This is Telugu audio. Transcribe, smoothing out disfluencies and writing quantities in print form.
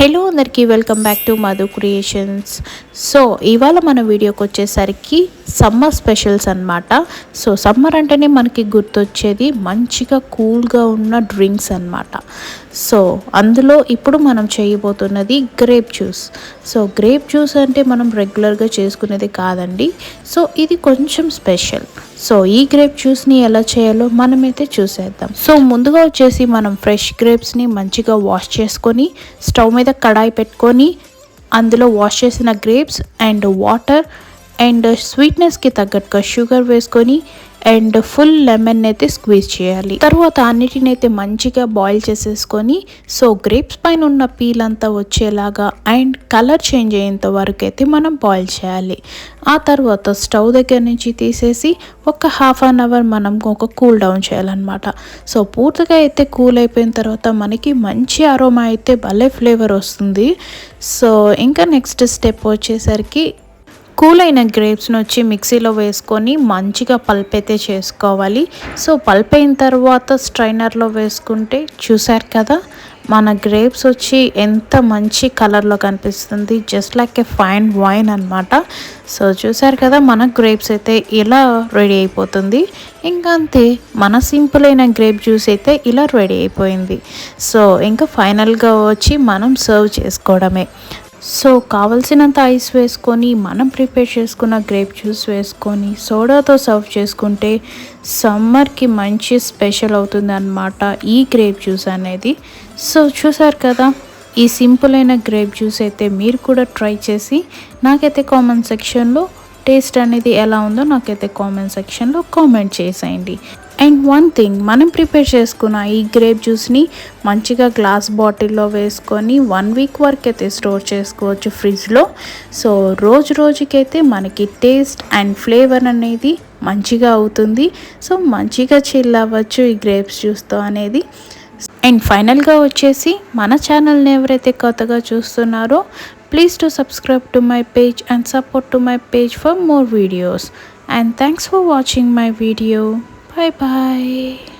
హలో అందరికీ welcome back to Madhu creations. So ఇవాళ మన వీడియోకి వచ్చేసరికి సమ్మర్ స్పెషల్స్ అన్నమాట. సో సమ్మర్ అంటేనే మనకి గుర్తొచ్చేది మంచిగా కూల్గా ఉన్న డ్రింక్స్ అన్నమాట. సో అందులో ఇప్పుడు మనం చేయబోతున్నది grape juice. So grape juice అంటే మనం రెగ్యులర్గా చేసుకునేది కాదండి. సో ఇది కొంచెం స్పెషల్. సో ఈ గ్రేప్ జ్యూస్ని ఎలా చేయాలో మనమైతే చూసేద్దాం. సో ముందుగా వచ్చేసి మనం ఫ్రెష్ గ్రేప్స్ని మంచిగా వాష్ చేసుకొని స్టవ్ మీద కడాయి పెట్టుకొని అందులో వాష్ చేసిన గ్రేప్స్ అండ్ వాటర్ అండ్ స్వీట్నెస్కి తగ్గట్టుగా షుగర్ వేసుకొని అండ్ ఫుల్ లెమన్ అయితే స్క్వీజ్ చేయాలి. తర్వాత అన్నిటిని అయితే మంచిగా బాయిల్ చేసేసుకొని సో గ్రేప్స్ పైన ఉన్న పీల్ అంతా వచ్చేలాగా అండ్ కలర్ చేంజ్ అయ్యేంత వరకు అయితే మనం బాయిల్ చేయాలి. ఆ తర్వాత స్టవ్ దగ్గర నుంచి తీసేసి ఒక హాఫ్ అన్ అవర్ మనం ఒక కూల్ డౌన్ చేయాలన్నమాట. సో పూర్తిగా అయితే కూల్ అయిపోయిన తర్వాత మనకి మంచి అరోమా అయితే భలే ఫ్లేవర్ వస్తుంది. సో ఇంకా నెక్స్ట్ స్టెప్ వచ్చేసరికి కూల్ అయిన గ్రేప్స్ని వచ్చి మిక్సీలో వేసుకొని మంచిగా పల్ప్ అయితే చేసుకోవాలి. సో పల్ప్ అయిన తర్వాత స్ట్రైనర్లో వేసుకుంటే చూసారు కదా మన గ్రేప్స్ వచ్చి ఎంత మంచి కలర్లో కనిపిస్తుంది, జస్ట్ లైక్ ఏ ఫైన్ వైన్ అనమాట. సో చూసారు కదా మన గ్రేప్స్ అయితే ఇలా రెడీ అయిపోతుంది. ఇంకా అంతే మన సింపుల్ అయిన గ్రేప్ జ్యూస్ అయితే ఇలా రెడీ అయిపోయింది. సో ఇంకా ఫైనల్గా వచ్చి మనం సర్వ్ చేసుకోవడమే. సో కావలసినంత ఐస్ వేసుకొని మనం ప్రిపేర్ చేసుకున్న గ్రేప్ జ్యూస్ వేసుకొని సోడాతో సర్వ్ చేసుకుంటే సమ్మర్కి మంచి స్పెషల్ అవుతుంది అన్నమాట ఈ గ్రేప్ జ్యూస్ అనేది. సో చూసారు కదా ఈ సింపుల్ అయిన గ్రేప్ జ్యూస్ అయితే మీరు కూడా ట్రై చేసి నాకైతే కామెంట్ సెక్షన్లో టేస్ట్ అనేది ఎలా ఉందో నాకైతే కామెంట్ సెక్షన్లో కామెంట్ చేసేయండి. అండ్ వన్ థింగ్, మనం ప్రిపేర్ చేసుకున్న ఈ గ్రేప్ జ్యూస్ని మంచిగా గ్లాస్ బాటిల్లో వేసుకొని 1 వీక్ వరకు అయితే స్టోర్ చేసుకోవచ్చు ఫ్రిడ్జ్లో. సో రోజుకైతే మనకి టేస్ట్ అండ్ ఫ్లేవర్ అనేది మంచిగా అవుతుంది. సో మంచిగా చిల్ అవ్వచ్చు ఈ గ్రేప్స్ జ్యూస్తో అనేది. అండ్ ఫైనల్గా వచ్చేసి మన ఛానల్ని ఎవరైతే కొత్తగా చూస్తున్నారో please to subscribe to my page and support to my page for more videos. And thanks for watching my video. Bye bye.